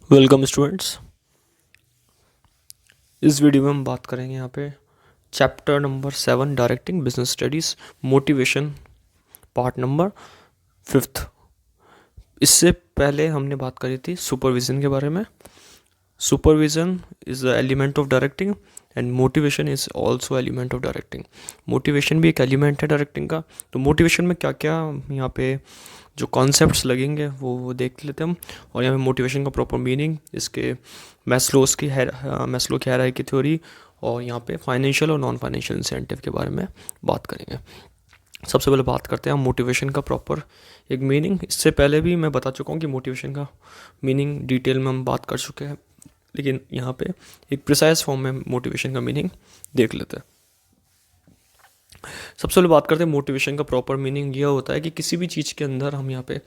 Welcome students. इस video में हम बात करेंगे यहाँ पे chapter number 7 directing business studies motivation part number 5। इससे पहले हमने बात करी थी सुपरविज़न के बारे में। Supervision is the element of directing and motivation is also element of directing. Motivation भी एक एलिमेंट है डायरेक्टिंग का। तो मोटिवेशन में क्या क्या यहाँ पे जो कॉन्सेप्ट्स लगेंगे वो देख लेते हैं हम। और यहाँ पे मोटिवेशन का प्रॉपर मीनिंग, इसके मैस्लो की हायरार्की थ्योरी, और यहाँ पे फाइनेंशियल और नॉन फाइनेंशियल इंसेंटिव के बारे में बात करेंगे। सबसे पहले बात करते हैं हम मोटिवेशन का प्रॉपर एक मीनिंग। इससे पहले भी मैं बता चुका हूँ कि मोटिवेशन का मीनिंग डिटेल में हम बात कर चुके हैं, लेकिन यहाँ पे एक प्रिसाइज फॉर्म में मोटिवेशन का मीनिंग देख लेते हैं। सबसे पहले बात करते हैं मोटिवेशन का प्रॉपर मीनिंग यह होता है कि किसी भी चीज़ के अंदर हम यहाँ पे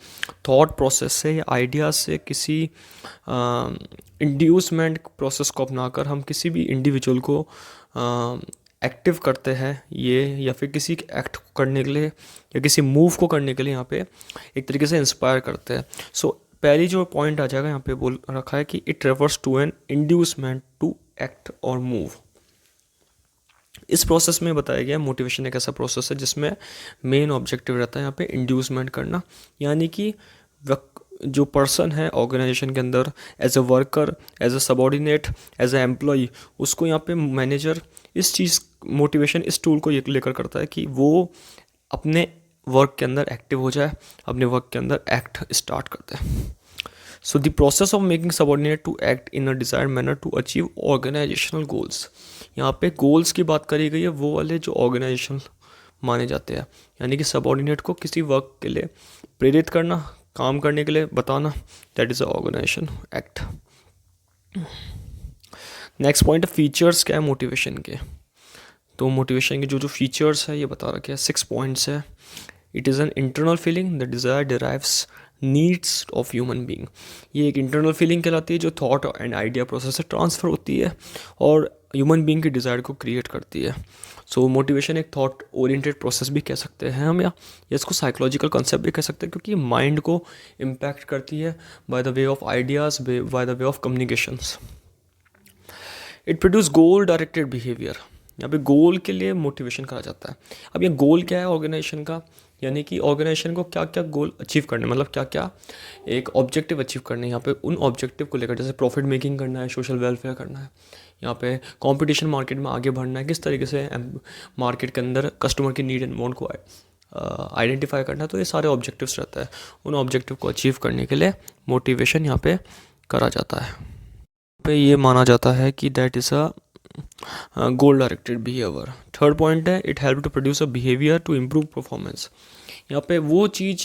थॉट प्रोसेस से या आइडियाज से किसी इंड्यूसमेंट प्रोसेस को अपनाकर हम किसी भी इंडिविजुअल को एक्टिव करते हैं ये, या फिर किसी एक्ट को करने के लिए या किसी मूव को करने के लिए यहाँ पे एक तरीके से इंस्पायर करते हैं। सो पहली जो पॉइंट आ जाएगा यहाँ पे बोल रखा है कि it refers to an inducement to act और मूव। इस प्रोसेस में बताया गया मोटिवेशन एक ऐसा प्रोसेस है जिसमें मेन ऑब्जेक्टिव रहता है यहाँ पे इंड्यूसमेंट करना, यानी कि जो पर्सन है ऑर्गेनाइजेशन के अंदर as a worker, as a subordinate, as a employee, उसको यहाँ पे मैनेजर इस चीज़ मोटिवेशन इस टूल को ये लेकर करता है कि वो अपने वर्क के अंदर एक्टिव हो जाए, अपने वर्क के अंदर एक्ट स्टार्ट करते हैं। So the process of making subordinate to act in a desired manner to achieve organisational goals. यहाँ पे गोल्स की बात करी गई है वो वाले जो ऑर्गेनाइजेशनल माने जाते हैं, यानी कि सबॉर्डिनेट को किसी वर्क के लिए प्रेरित करना, काम करने के लिए बताना, that is a organisation act. Next point features क्या है मोटिवेशन के। तो मोटिवेशन के जो जो फीचर्स है ये बता रखे हैं, 6 पॉइंट्स है। It is an internal feeling the desire derives needs of human being. ये एक इंटरनल फीलिंग कहलाती है जो थॉट एंड आइडिया प्रोसेस से ट्रांसफ़र होती है और ह्यूमन बींग की डिज़ायर को क्रिएट करती है। सो मोटिवेशन एक थॉट ओरिएंटेड प्रोसेस भी कह सकते हैं हम, या इसको साइकोलॉजिकल कॉन्सेप्ट भी कह सकते हैं, क्योंकि माइंड को इम्पैक्ट करती है by the way of ideas, by the way of communications. It produce goal directed behaviour. यहाँ पे गोल के लिए मोटिवेशन कहा जाता है। अब ये गोल क्या है ऑर्गेनाइजेशन का, यानी कि ऑर्गेनाइजेशन को क्या क्या गोल अचीव करने, मतलब क्या क्या एक ऑब्जेक्टिव अचीव करने, यहाँ पे उन ऑब्जेक्टिव को लेकर, जैसे प्रॉफिट मेकिंग करना है, सोशल वेलफेयर करना है, यहाँ पे कंपटीशन मार्केट में आगे बढ़ना है, किस तरीके से मार्केट के अंदर कस्टमर की नीड एंड वांट को आइडेंटिफाई करना है। तो ये सारे ऑब्जेक्टिव्स रहता है, उन ऑब्जेक्टिव को अचीव करने के लिए मोटिवेशन यहाँ पे करा जाता है। पे ये माना जाता है कि that is a goal directed behaviour. Third point है it help to produce a behaviour to improve performance. यहाँ पे वो चीज़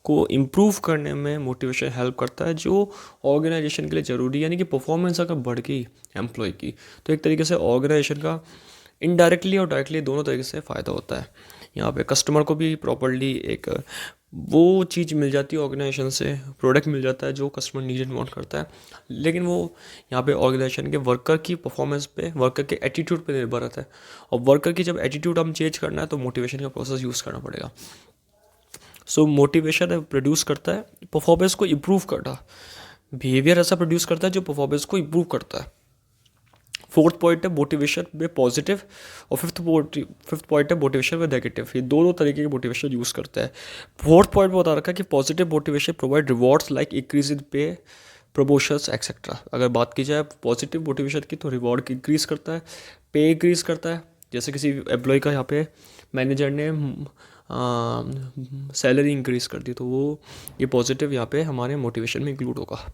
को इम्प्रूव करने में मोटिवेशन हेल्प करता है जो ऑर्गेनाइजेशन के लिए ज़रूरी है, यानी कि परफॉर्मेंस अगर बढ़ गई एम्प्लॉय की तो एक तरीके से ऑर्गेनाइजेशन का इनडायरेक्टली और डायरेक्टली दोनों तरीके से फ़ायदा होता है। यहाँ पे कस्टमर को भी प्रॉपर्ली एक वो चीज़ मिल जाती है ऑर्गेनाइजेशन से, प्रोडक्ट मिल जाता है जो कस्टमर नीड एंड वांट करता है, लेकिन वो यहाँ पे ऑर्गेनाइजेशन के वर्कर की परफॉर्मेंस पे, वर्कर के एटीट्यूड पे निर्भर रहता है। और वर्कर की जब एटीट्यूड हम चेंज करना है तो मोटिवेशन का प्रोसेस यूज़ करना पड़ेगा। सो मोटिवेशन प्रोड्यूस करता है परफॉर्मेंस को इम्प्रूव करना, बिहेवियर ऐसा प्रोड्यूस करता है जो परफॉर्मेंस को इम्प्रूव करता है। फोर्थ पॉइंट है मोटिवेशन में पॉजिटिव, और फिफ्थ पॉइंट है मोटिवेशन में नेगेटिव। ये दोनों तरीके के मोटिवेशन यूज़ करता है। फोर्थ पॉइंट में बता रखा है कि positive motivation provide rewards like increase in पे, प्रमोशंस एक्सेट्रा। अगर बात की जाए पॉजिटिव मोटिवेशन की तो रिवॉर्ड इंक्रीज करता है, पे इंक्रीज करता है। जैसे किसी एम्प्लॉय का यहाँ पे मैनेजर ने सैलरी इंक्रीज कर दी तो वो ये पॉजिटिव यहाँ पे हमारे मोटिवेशन में इंक्लूड होगा।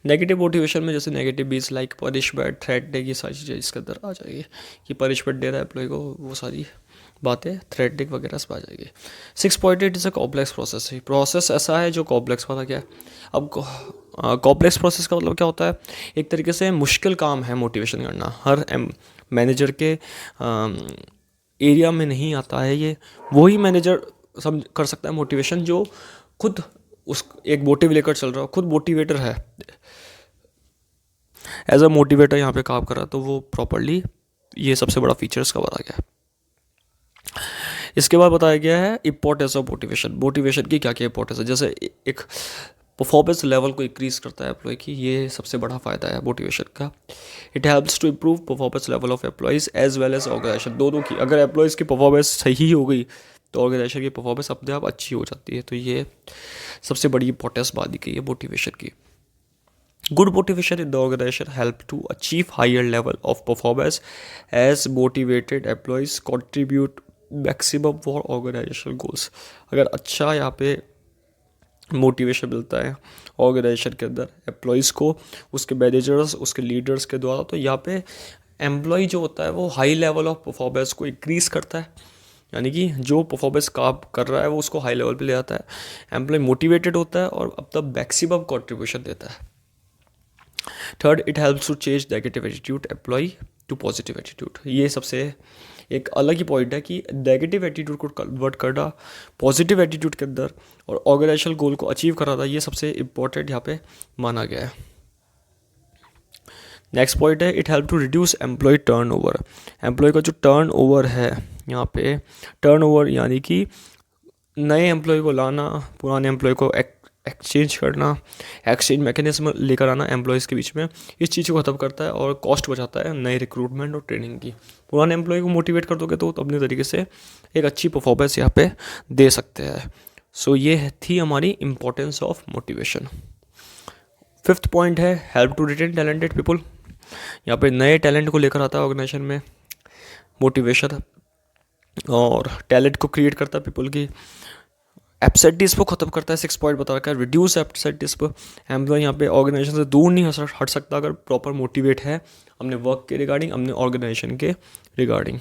नेगेटिव मोटिवेशन में जैसे नेगेटिव बीज लाइक पनिशमेंट, थ्रेटनिंग, ये सारी चीज़ें इसके अंदर आ जाएगी कि पनिशमेंट दे रहा है एम्प्लॉय को, वो सारी बातें थ्रेटनिंग वगैरह सब आ जाएगी। 6.8 इज़ अ कॉम्प्लेक्स प्रोसेस है। प्रोसेस ऐसा है जो कॉम्प्लेक्स, पता क्या है अब कॉम्प्लेक्स प्रोसेस का मतलब क्या होता है, एक तरीके से मुश्किल काम है मोटिवेशन करना, हर मैनेजर के एरिया में नहीं आता है ये। वही मैनेजर कर सकता है मोटिवेशन जो खुद उस एक मोटिव लेकर चल रहा हो, खुद मोटिवेटर है, एज अ मोटिवेटर यहाँ पे काम कर रहा है, तो वो प्रॉपरली ये सबसे बड़ा फीचर्स का बताया गया है। इसके बाद बताया गया है इंपॉर्टेंस ऑफ मोटिवेशन। मोटिवेशन की क्या क्या इंपॉर्टेंस है, जैसे एक परफॉर्मेंस लेवल को इंक्रीज करता है एम्प्लॉय की, ये सबसे बड़ा फ़ायदा है मोटिवेशन का। It helps to improve performance level of employees as well as organisation, दोनों की। अगर एम्प्लॉयज़ की परफॉर्मेंस सही हो गई तो ऑर्गेनाइजेशन की परफॉर्मेंस अपने आप अच्छी हो जाती है। तो ये सबसे बड़ी इंपॉर्टेंस बात दी गई है मोटिवेशन की। Good motivation in the organization help to achieve higher level of performance as motivated employees contribute maximum for organizational goals। अगर अच्छा यहाँ पे मोटिवेशन मिलता है ऑर्गेनाइजेशन के अंदर एम्प्लॉयज़ को, उसके मैनेजर्स, उसके लीडर्स के द्वारा, तो यहाँ पे एम्प्लॉय जो होता है वो हाई लेवल ऑफ परफॉर्मेंस को इंक्रीज़ करता है, यानी कि जो परफॉर्मेंस काम कर रहा है वो उसको हाई लेवल पे ले आता है। एम्प्लॉय मोटिवेटेड होता है और अपना मैक्सिमम कंट्रीब्यूशन देता है। Third, it helps to change negative attitude employee to positive attitude. ये सबसे एक अलग ही पॉइंट है कि नेगेटिव एटीट्यूड को कन्वर्ट करना पॉजिटिव एटीट्यूड के अंदर और ऑर्गेनाइजेशनल गोल को अचीव कराना, ये सबसे इंपॉर्टेंट यहाँ पे माना गया है। नेक्स्ट पॉइंट है, it help to reduce employee turn over. Employee का जो टर्न ओवर है यहाँ पे, टर्न ओवर यानी कि नए एम्प्लॉय को लाना, पुराने एम्प्लॉय को एक्सचेंज करना, एक्सचेंज मैकेनिज्म लेकर आना एम्प्लॉयज़ के बीच में, इस चीज़ को ख़त्म करता है और कॉस्ट बचाता है नए रिक्रूटमेंट और ट्रेनिंग की। पुराने एम्प्लॉय को मोटिवेट कर दोगे तो अपने तरीके से एक अच्छी परफॉर्मेंस यहाँ पे दे सकते हैं। सो ये थी हमारी importance of motivation. Fifth point है, help to retain talented people. यहाँ पे नए टैलेंट को लेकर आता है ऑर्गेनाइजेशन में मोटिवेशन, और टैलेंट को क्रिएट करता है पीपल की। एब्सेंटीज़ को ख़त्म करता है, 6 पॉइंट बता रखा है। रिड्यूस एब्सेंटीज़ पर एम्प्लॉय यहाँ पे ऑर्गेनाइजेशन से दूर नहीं हट सकता अगर प्रॉपर मोटिवेट है अपने वर्क के रिगार्डिंग, अपने ऑर्गेनाइजेशन के regarding.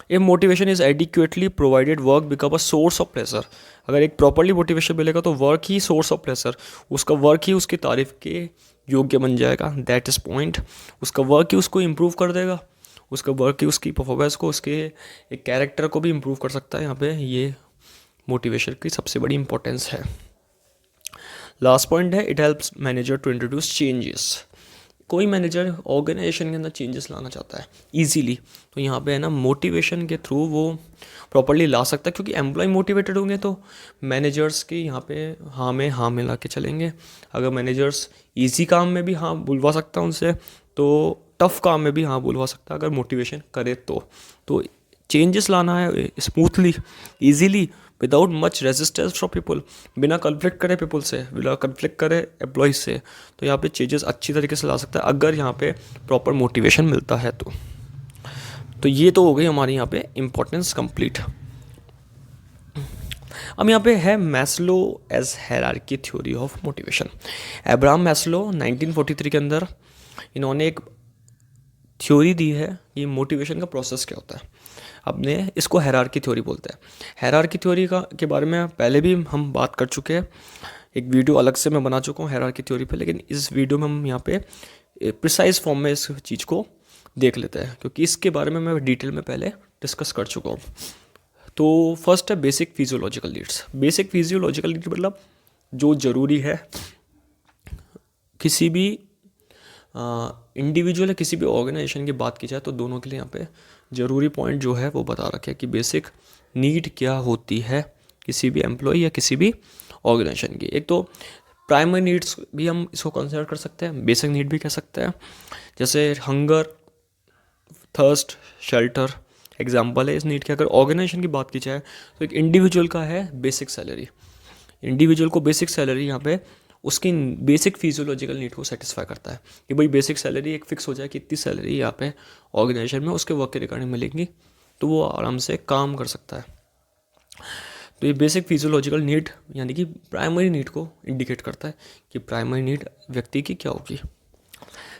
If motivation is adequately provided, work become a source of pleasure. अगर एक प्रॉपरली मोटिवेशन मिलेगा तो work he source of pleasure, उसका वर्क ही उसकी तारीफ के योग्य बन जाएगा। That is point. उसका वर्क ही उसको इम्प्रूव कर देगा, उसका वर्क ही उसकी परफॉर्मेंस को, उसके एक कैरेक्टर को भी इम्प्रूव कर सकता है। यहाँ पे ये मोटिवेशन की सबसे बड़ी इंपॉर्टेंस है। लास्ट पॉइंट है, it helps manager to introduce changes. कोई मैनेजर ऑर्गेनाइजेशन के अंदर चेंजेस लाना चाहता है इजीली, तो यहाँ पे है ना मोटिवेशन के थ्रू वो प्रॉपरली ला सकता है, क्योंकि एम्प्लॉय मोटिवेटेड होंगे तो मैनेजर्स की यहाँ पे हाँ में हाँ मिला के चलेंगे। अगर मैनेजर्स इजी काम में भी हाँ बुलवा सकता है उनसे, तो टफ काम में भी हाँ बुलवा सकता है अगर मोटिवेशन करे तो चेंजेस लाना है smoothly, easily, without much resistance from people, बिना कन्फ्लिक्ट करे पीपल से, बिना कन्फ्लिक्ट करे एम्प्लॉयज से, तो यहाँ पे चेंजेस अच्छी तरीके से ला सकता है अगर यहाँ पे प्रॉपर मोटिवेशन मिलता है तो ये तो हो गई हमारी यहाँ पे इम्पोर्टेंस कंप्लीट। अब यहाँ पे है Maslow's hierarchy theory of motivation. Abraham Maslow 1943 के अंदर इन्होंने एक थ्योरी दी है कि मोटिवेशन का प्रोसेस क्या होता है। अपने इसको हायरार्की थ्योरी बोलते हैं। हायरार्की थ्योरी के बारे में पहले भी हम बात कर चुके हैं, एक वीडियो अलग से मैं बना चुका हूँ हायरार्की थ्योरी पे, लेकिन इस वीडियो में हम यहाँ पे प्रिसाइज फॉर्म में इस चीज़ को देख लेते हैं, क्योंकि इसके बारे में मैं डिटेल में पहले डिस्कस कर चुका हूँ। तो फर्स्ट है basic physiological needs. Basic physiological need मतलब जो ज़रूरी है किसी भी इंडिविजुअल या किसी भी ऑर्गेनाइजेशन की बात की जाए तो दोनों के लिए यहाँ पे ज़रूरी पॉइंट जो है वो बता रखे कि बेसिक नीड क्या होती है किसी भी एम्प्लॉय या किसी भी ऑर्गेनाइजेशन की। एक तो प्राइमरी नीड्स भी हम इसको कंसिडर कर सकते हैं, बेसिक नीड भी कह सकते हैं, जैसे हंगर, थर्स्ट, शेल्टर एग्जाम्पल है इस नीड के। अगर ऑर्गेनाइजेशन की बात की जाए तो एक इंडिविजुअल का है बेसिक सैलरी। इंडिविजुअल को बेसिक सैलरी यहाँ पे उसकी बेसिक फिजियोलॉजिकल नीड को सेटिस्फाई करता है कि भाई बेसिक सैलरी एक फिक्स हो जाए कि इतनी सैलरी यहाँ पे ऑर्गेनाइजेशन में उसके वर्क के रिगार्डिंग मिलेंगी, तो वो आराम से काम कर सकता है। तो ये बेसिक फिजियोलॉजिकल नीड यानी कि प्राइमरी नीड को इंडिकेट करता है कि प्राइमरी नीड व्यक्ति की क्या होगी।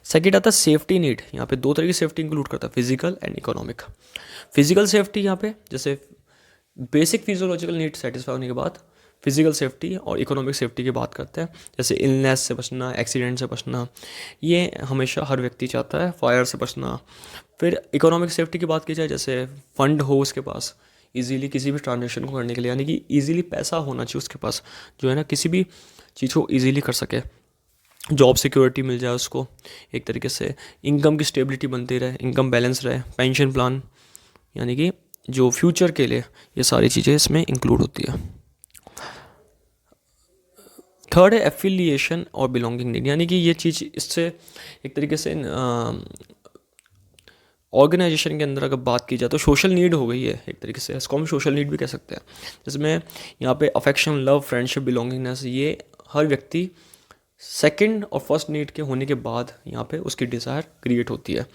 सेकेंड आता है सेफ्टी नीड। यहाँ पे दो तरह की सेफ्टी इंक्लूड करता है, physical and economic. Physical safety यहाँ पे जैसे बेसिक फिजियोलॉजिकल नीड सेटिस्फाई होने के बाद फिजिकल सेफ्टी और इकोनॉमिक सेफ्टी की बात करते हैं, जैसे इलनेस से बचना, एक्सीडेंट से बचना, ये हमेशा हर व्यक्ति चाहता है, फायर से बचना। फिर इकोनॉमिक सेफ्टी की बात की जाए, जैसे फंड हो उसके पास इजीली किसी भी ट्रांजेक्शन को करने के लिए, यानी कि इजीली पैसा होना चाहिए उसके पास जो है ना किसी भी चीज़ को इजीली कर सके, जॉब सिक्योरिटी मिल जाए उसको, एक तरीके से इनकम की स्टेबिलिटी बनती रहे, इनकम बैलेंस रहे, पेंशन प्लान, यानी कि जो फ्यूचर के लिए ये सारी चीज़ें इसमें इंक्लूड होती है। थर्ड है एफिलिएशन और बिलोंगिंग नीड, यानी कि ये चीज़ इससे एक तरीके से ऑर्गेनाइजेशन के अंदर अगर बात की जाए तो सोशल नीड हो गई है एक तरीके से, इसको हम सोशल नीड भी कह सकते हैं, जिसमें यहाँ पे अफेक्शन, लव, फ्रेंडशिप, बिलोंगिंगनेस, ये हर व्यक्ति सेकंड और फर्स्ट नीड के होने के बाद यहाँ पे उसकी डिज़ायर क्रिएट होती है।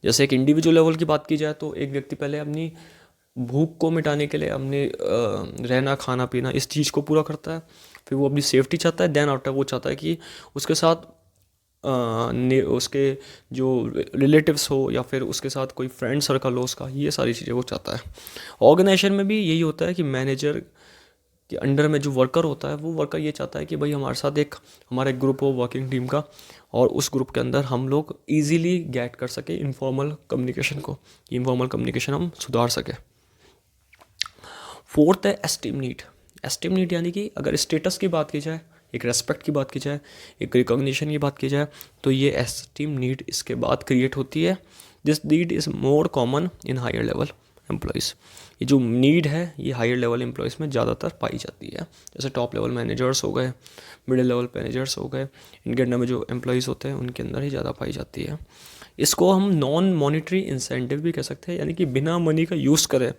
जैसे एक इंडिविजुअल लेवल की बात की जाए तो एक व्यक्ति पहले अपनी भूख को मिटाने के लिए अपने रहना, खाना पीना, इस चीज़ को पूरा करता है, फिर वो अपनी सेफ्टी चाहता है, देन आफ्टर वो चाहता है कि उसके साथ उसके जो रिलेटिव्स हो या फिर उसके साथ कोई फ्रेंड सर्कल हो उसका, ये सारी चीज़ें वो चाहता है। ऑर्गेनाइजेशन में भी यही होता है कि मैनेजर के अंडर में जो वर्कर होता है वो वर्कर ये चाहता है कि भाई हमारे साथ हमारा एक ग्रुप हो वर्किंग टीम का, और उस ग्रुप के अंदर हम लोग ईजीली गेट कर सके इनफॉर्मल कम्युनिकेशन को, इनफॉर्मल कम्युनिकेशन हम सुधार सके। फोर्थ है एस्टीम नीड। एस्टीम नीड यानी कि अगर स्टेटस की बात की जाए, एक रेस्पेक्ट की बात की जाए, एक रिकॉग्निशन की बात की जाए, तो ये एस्टीम नीड इसके बाद क्रिएट होती है। This need is more common in higher level employees. ये जो नीड है ये हायर लेवल एम्प्लॉयज़ में ज़्यादातर पाई जाती है, जैसे टॉप लेवल मैनेजर्स हो गए, मिडिल लेवल मैनेजर्स हो गए, इनके अंडर में जो एम्प्लॉयज़ होते हैं उनके अंदर ही ज़्यादा पाई जाती है। इसको हम नॉन मॉनिटरी इंसेंटिव भी कह सकते हैं, यानी कि बिना मनी का यूज़ करें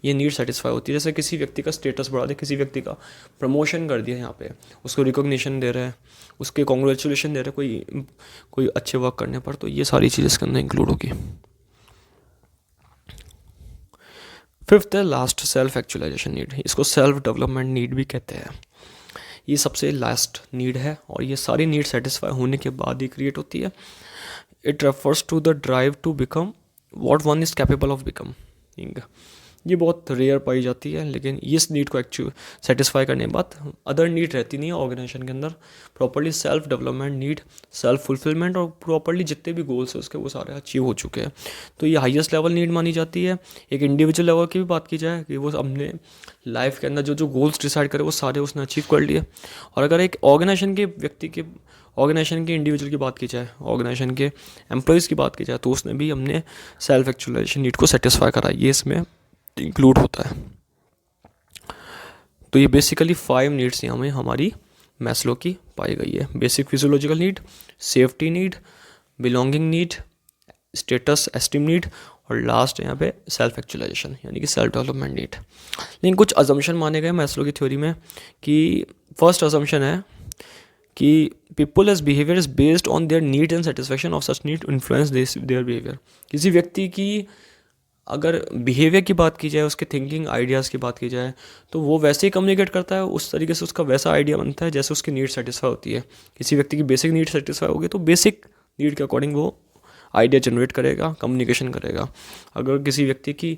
ये नीड सेटिस्फाई होती है। जैसे किसी व्यक्ति का स्टेटस बढ़ा दे, किसी व्यक्ति का प्रमोशन कर दिया यहाँ पे, उसको रिकॉग्निशन दे रहे हैं, उसके कॉन्ग्रेचुलेशन दे रहे हैं कोई अच्छे वर्क करने पर, तो ये सारी चीज़ इसके अंदर इंक्लूड होगी। फिफ्थ है लास्ट, सेल्फ एक्चुअलाइजेशन नीड। इसको सेल्फ डेवलपमेंट नीड भी कहते हैं। ये सबसे लास्ट नीड है और ये सारी नीड सेटिस्फाई होने के बाद ही क्रिएट होती है। It refers to the drive to become what one is capable of becoming. ये बहुत रेयर पाई जाती है, लेकिन इस नीड को एक्चुअली सेटिस्फाई करने के बाद अदर नीड रहती नहीं है ऑर्गेनाइजेशन के अंदर। Properly self development need, self fulfilment और प्रॉपर्ली जितने भी गोल्स हैं उसके वो सारे अचीव हो चुके हैं, तो ये हाईएस्ट लेवल नीड मानी जाती है। एक इंडिविजुअल लेवल की भी बात की जाए कि वो अपने लाइफ के अंदर जो जो गोल्स डिसाइड करे वो सारे उसने अचीव कर लिए। और अगर एक ऑर्गेनाइजेशन के व्यक्ति के, ऑर्गेनाइजेशन के इंडिविजुअल की बात की जाए, ऑर्गेनाइजेशन के एम्प्लॉयज़ की बात की जाए, तो उसने भी हमने सेल्फ एक्चुअलाइजेशन नीड को सेटिस्फाई करा, ये इसमें इंक्लूड होता है। तो ये बेसिकली 5 नीड्स यहाँ में हमारी मैस्लो की पाई गई है। Basic physiological need, safety need, belonging need, status esteem need, और लास्ट यहाँ पे सेल्फ एक्चुअलाइजेशन यानी कि सेल्फ डेवलपमेंट नीड। लेकिन कुछ अजम्पशन माने गए मैस्लो की थ्योरी में कि फर्स्ट अजम्पशन है कि people's behaviour is based on their need and satisfaction of such need influence their behaviour. किसी व्यक्ति की अगर बिहेवियर की बात की जाए, उसके थिंकिंग आइडियाज़ की बात की जाए, तो वो वैसे ही कम्युनिकेट करता है, उस तरीके से उसका वैसा आइडिया बनता है जैसे उसकी नीड सेटिस्फाई होती है। किसी व्यक्ति की बेसिक नीड सेटिस्फाई होगी तो बेसिक नीड के अकॉर्डिंग वो आइडिया जनरेट करेगा, कम्युनिकेशन करेगा। अगर किसी व्यक्ति की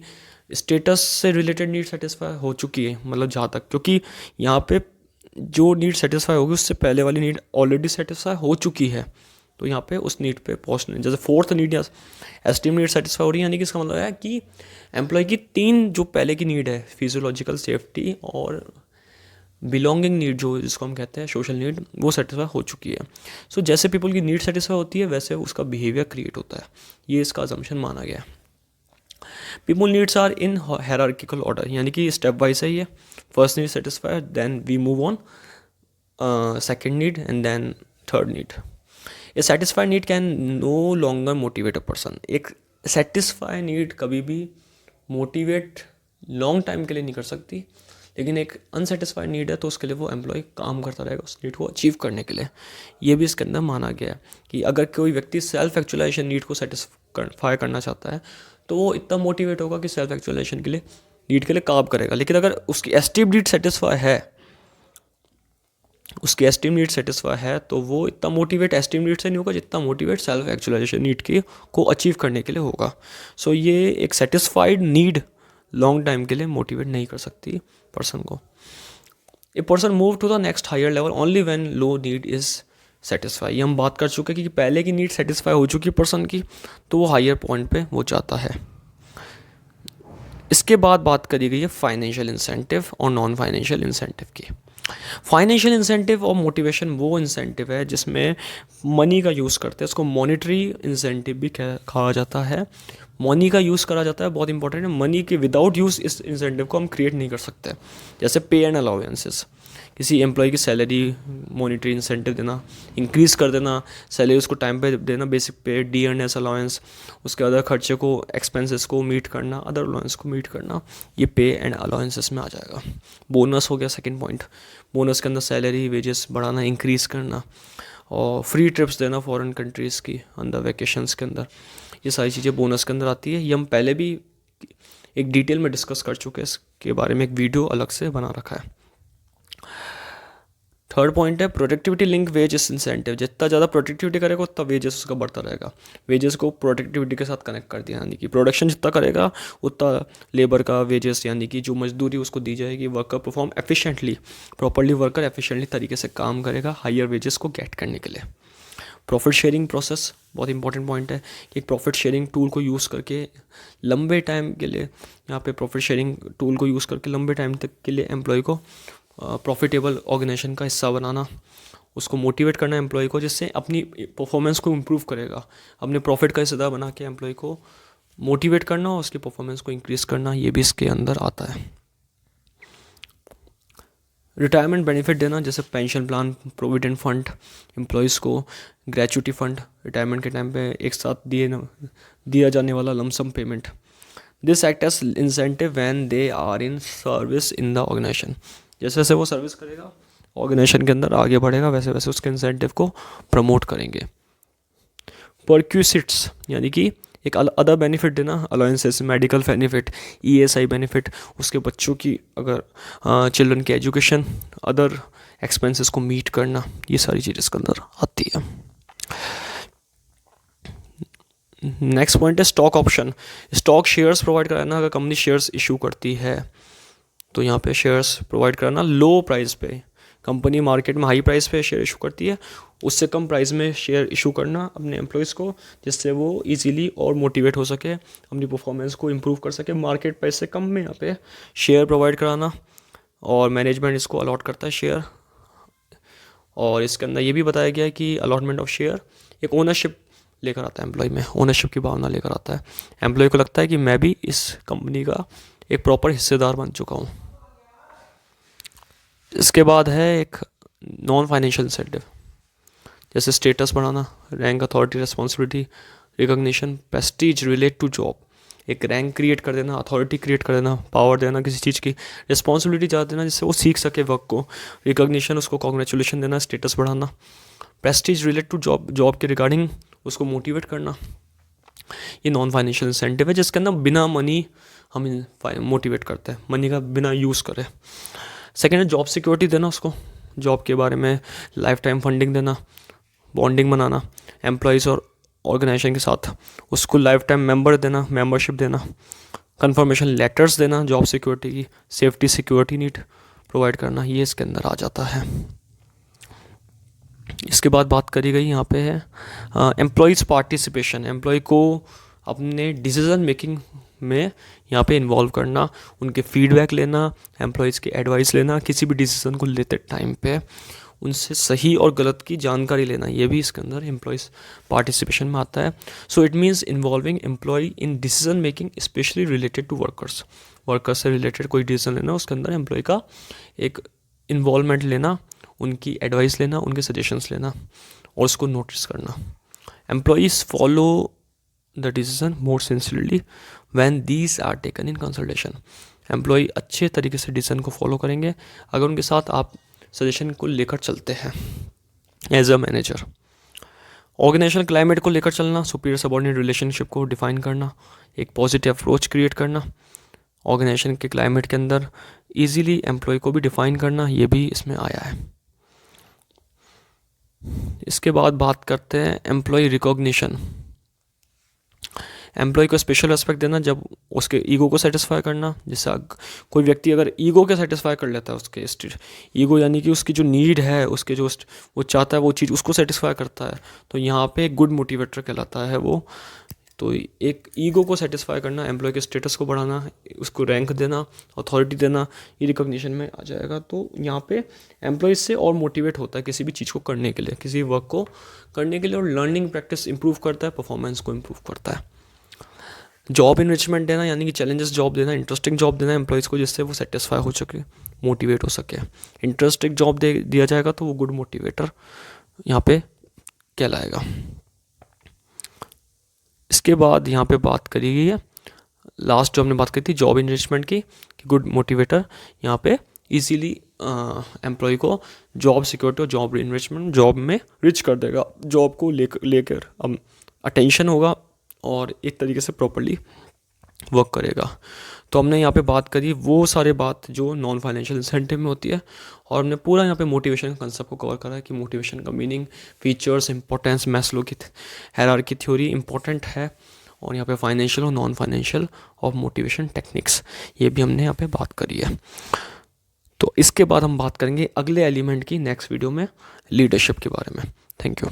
स्टेटस से रिलेटेड नीड सेटिस्फाई हो चुकी है, मतलब जहाँ तक, क्योंकि यहाँ पे जो नीड सेटिस्फाई होगी उससे पहले वाली नीड ऑलरेडी सेटिस्फाई हो चुकी है, तो यहाँ पे उस नीड पे पहुँचने, जैसे फोर्थ नीड या एस्टीम नीड सेटिस्फाई हो रही है, यानी कि इसका मतलब है कि एम्प्लॉय की 3 जो पहले की नीड है, फिजियोलॉजिकल, सेफ्टी और बिलोंगिंग नीड, जो जिसको हम कहते हैं सोशल नीड, वो सेटिस्फाई हो चुकी है। सो जैसे पीपल की नीड सेटिस्फाई होती है वैसे उसका बिहेवियर क्रिएट होता है, ये इसका अजम्पशन माना गया है। People needs are in hierarchical order, यानी कि स्टेप वाइज है ये। First need satisfy, then we move on second need and then third need. A satisfied need can no longer motivate a person. एक satisfy need कभी भी motivate long time के लिए नहीं कर सकती, लेकिन एक अनसेटिस्फाइड नीड है तो उसके लिए वो एम्प्लॉय काम करता रहेगा उस नीड को अचीव करने के लिए। ये भी इसके अंदर माना गया है कि अगर कोई व्यक्ति सेल्फ एक्चुअलाइजेशन नीड को सेटिस्फाई करना चाहता है तो वो इतना मोटिवेट होगा कि सेल्फ एक्चुअलाइजेशन के लिए, नीड के लिए काम करेगा। लेकिन अगर उसकी एस्टीम नीड सेटिस्फाई है, उसकी एस्टीम नीड सेटिस्फाई है, तो वो इतना मोटिवेट एस्टीम नीड से नहीं होगा जितना मोटिवेट सेल्फ एक्चुअलाइजेशन नीड की को अचीव करने के लिए होगा। सो ये एक सेटिस्फाइड नीड लॉन्ग टाइम के लिए मोटिवेट नहीं कर सकती पर्सन को। A person move to the next higher level only when low need is satisfy. ये हम बात कर चुके हैं कि पहले की नीड सेटिस्फाई हो चुकी पर्सन की, तो वो हायर पॉइंट पे वो जाता है। इसके बाद बात करी गई है फाइनेंशियल इंसेंटिव और नॉन फाइनेंशियल इंसेंटिव की। फाइनेंशियल इंसेंटिव और मोटिवेशन वो इंसेंटिव है जिसमें मनी का यूज़ करते हैं, उसको मॉनिटरी इंसेंटिव भी कहा जाता है। मनी का यूज़ करा जाता है, बहुत इंपॉर्टेंट है। मनी के विदाउट यूज़ इस इंसेंटिव को हम क्रिएट नहीं कर सकते। जैसे पे एंड अलाउंसेस, किसी एम्प्लॉय की सैलरी, मॉनिटरी इंसेंटिव देना, इंक्रीज़ कर देना, सैलरी उसको टाइम पे देना, बेसिक पे, डी एंड एस अलाउंस, उसके अदर खर्चे को, एक्सपेंसेस को मीट करना, अदर अलाउंस को मीट करना, ये पे एंड अलाउंसेस में आ जाएगा। बोनस हो गया सेकेंड पॉइंट। बोनस के अंदर सैलरी, वेजेस बढ़ाना, इंक्रीज़ करना, और फ्री ट्रिप्स देना फॉरेन कंट्रीज़ की अंदर वैकेशंस के अंदर। ये सारी चीज़ें बोनस के अंदर आती है। ये हम पहले भी एक डिटेल में डिस्कस कर चुके हैं, इसके बारे में एक वीडियो अलग से बना रखा है। थर्ड पॉइंट है प्रोडक्टिविटी लिंक वेजेस इंसेंटिव। जितना ज़्यादा प्रोडक्टिविटी करेगा उतना वेजेस उसका बढ़ता रहेगा। वेजेस को प्रोडक्टिविटी के साथ कनेक्ट कर दिया, यानी कि प्रोडक्शन जितना करेगा उतना लेबर का वेजेस, यानी कि जो मजदूरी उसको दी जाएगी, worker perform efficiently, properly worker efficiently तरीके से काम करेगा हायर वेजेस को गेट करने के लिए। प्रॉफिट शेयरिंग प्रोसेस बहुत इंपॉर्टेंट पॉइंट है कि एक प्रॉफिट शेयरिंग टूल को यूज़ करके लंबे टाइम के लिए, यहाँ पे प्रॉफिट शेयरिंग टूल को यूज़ करके लंबे टाइम तक के लिए एम्प्लॉय को प्रॉफिटेबल ऑर्गेनाइजेशन का हिस्सा बनाना, उसको मोटिवेट करना एम्प्लॉय को, जिससे अपनी परफॉर्मेंस को इम्प्रूव करेगा। अपने प्रॉफिट का हिस्सेदार बना के एम्प्लॉय को मोटिवेट करना और उसकी परफॉर्मेंस को इंक्रीज़ करना, ये भी इसके अंदर आता है। रिटायरमेंट बेनिफिट देना, जैसे pension plan, provident fund, employees को ग्रेचुटी फंड, रिटायरमेंट के टाइम पे एक साथ दिया जाने वाला lump sum payment. This act as incentive when they are in service in the organisation. जैसे जैसे वो सर्विस करेगा, ऑर्गेनाइजेशन के अंदर आगे बढ़ेगा, वैसे वैसे उसके इंसेंटिव को प्रमोट करेंगे। परक्यूसिट्स, यानी कि एक अदर बेनिफिट देना, allowances, medical benefit, ESI benefit, उसके बच्चों की अगर चिल्ड्रन की एजुकेशन, अदर एक्सपेंसेस को मीट करना, ये सारी चीज़ इसके अंदर आती है। नेक्स्ट पॉइंट है stock option. Stock shares provide कराना, अगर कंपनी शेयर्स इशू करती है तो यहाँ पे शेयर्स प्रोवाइड कराना लो प्राइस पे। कंपनी मार्केट में हाई प्राइस पे शेयर इशू करती है, उससे कम प्राइस में शेयर इशू करना अपने एम्प्लॉयज़ को, जिससे वो इजीली और मोटिवेट हो सके, अपनी परफॉर्मेंस को इम्प्रूव कर सके। मार्केट प्राइस से कम में यहाँ पे शेयर प्रोवाइड कराना, और मैनेजमेंट इसको अलॉट करता है शेयर। और इसके अंदर ये भी बताया गया है कि अलॉटमेंट ऑफ शेयर एक ओनरशिप लेकर आता है, एम्प्लॉय में ओनरशिप की भावना लेकर आता है। एम्प्लॉय को लगता है कि मैं भी इस कंपनी का एक प्रॉपर हिस्सेदार बन चुका हूँ। इसके बाद है एक नॉन फाइनेंशियल इंसेंटिव, जैसे स्टेटस बढ़ाना, rank, authority, responsibility, recognition, prestige relate to job. एक रैंक क्रिएट कर देना, अथॉरिटी क्रिएट कर देना, पावर देना किसी चीज़ की, रिस्पॉन्सिबिलिटी ज़्यादा देना जिससे वो सीख सके वर्क को, रिकॉग्निशन, उसको कॉन्ग्रेचुलेशन देना, स्टेटस बढ़ाना, prestige relate to job, job के रिगार्डिंग उसको मोटिवेट करना। ये नॉन फाइनेंशियल इंसेंटिव है जिसके अंदर बिना मनी हम मोटिवेट करते हैं, मनी का बिना यूज़ करें। सेकेंड है जॉब सिक्योरिटी देना, उसको जॉब के बारे में लाइफ टाइम फंडिंग देना, बॉन्डिंग बनाना एम्प्लॉयज़ और ऑर्गेनाइजेशन के साथ, उसको लाइफ टाइम मेंबरशिप देना, कंफर्मेशन लेटर्स देना जॉब सिक्योरिटी की, सेफ्टी सिक्योरिटी नीड प्रोवाइड करना, ये इसके अंदर आ जाता है। इसके बाद बात करी गई यहाँ पे है एम्प्लॉयज़ पार्टिसिपेशन। एम्प्लॉय को अपने डिसीजन मेकिंग में यहाँ पे इन्वॉल्व करना, उनके फीडबैक लेना, एम्प्लॉयज़ की एडवाइस लेना, किसी भी डिसीजन को लेते टाइम पे उनसे सही और गलत की जानकारी लेना, ये भी इसके अंदर एम्प्लॉयज़ पार्टिसिपेशन में आता है। So it means involving employee in decision making specially related to workers से रिलेटेड कोई डिसीजन लेना, उसके अंदर एम्प्लॉय का एक इन्वॉल्वमेंट लेना, उनकी एडवाइस लेना, उनके सजेशंस लेना और उसको नोटिस करना। Employees follow the decision more sincerely when these are taken in consultation. Employee अच्छे तरीके से डिसीजन को फॉलो करेंगे अगर उनके साथ आप सजेशन को लेकर चलते हैं as a manager. Organisation climate को लेकर चलना, सुपीरियर सबऑर्डिनेट रिलेशनशिप को डिफाइन करना, एक पॉजिटिव अप्रोच क्रिएट करना, ऑर्गेनाइजेशन के क्लाइमेट के अंदर इजीली एम्प्लॉय को भी डिफाइन करना, ये भी इसमें आया है। इसके बाद बात करते हैं एम्प्लॉय रिकॉग्निशन। एम्प्लॉय को स्पेशल रेस्पेक्ट देना, जब उसके ईगो को सेटिस्फाई करना। जैसे कोई व्यक्ति अगर ईगो के सेटिस्फाई कर लेता है, उसके ईगो यानी कि उसकी जो नीड है, उसके जो वो चाहता है वो चीज़ उसको सेटिस्फाई करता है, तो यहाँ पे एक गुड मोटिवेटर कहलाता है वो। तो एक ईगो को सेटिस्फाई करना, एम्प्लॉय के स्टेटस को बढ़ाना, उसको रैंक देना, अथॉरिटी देना, ये रिकॉग्निशन में आ जाएगा। तो यहाँ पे एम्प्लॉय से और मोटिवेट होता है किसी भी चीज़ को करने के लिए, किसी वर्क को करने के लिए, और लर्निंग प्रैक्टिस इंप्रूव करता है, परफॉर्मेंस को इंप्रूव करता है। जॉब इनरिचमेंट देना यानी कि चैलेंजेस जॉब देना, इंटरेस्टिंग जॉब देना एम्प्लॉयज़ को, जिससे वो सेटिस्फाई हो सके, मोटिवेट हो सके। इंटरेस्टिंग जॉब दे दिया जाएगा तो वो गुड मोटिवेटर यहाँ पे कहलाएगा। इसके बाद यहाँ पे बात करी गई है, लास्ट जो हमने बात करी थी जॉब इनरिचमेंट की, कि गुड मोटिवेटर यहाँ पे इजीली एम्प्लॉय को जॉब सिक्योरिटी और जॉब इनरिचमेंट, जॉब में रिच कर देगा, जॉब को लेकर अब अटेंशन होगा और एक तरीके से प्रॉपरली वर्क करेगा। तो हमने यहाँ पे बात करी वो सारे बात जो नॉन फाइनेंशियल इंसेंटिव में होती है, और हमने पूरा यहाँ पे मोटिवेशन कंसेप्ट को कवर करा है कि मोटिवेशन का मीनिंग, फीचर्स, इंपॉर्टेंस, मैस्लो की हायरार्की थ्योरी इंपॉर्टेंट है, और यहाँ पे फाइनेंशियल और non financial of motivation techniques, ये भी हमने यहाँ पे बात करी है। तो इसके बाद हम बात करेंगे अगले एलिमेंट की नेक्स्ट वीडियो में, लीडरशिप के बारे में। Thank you.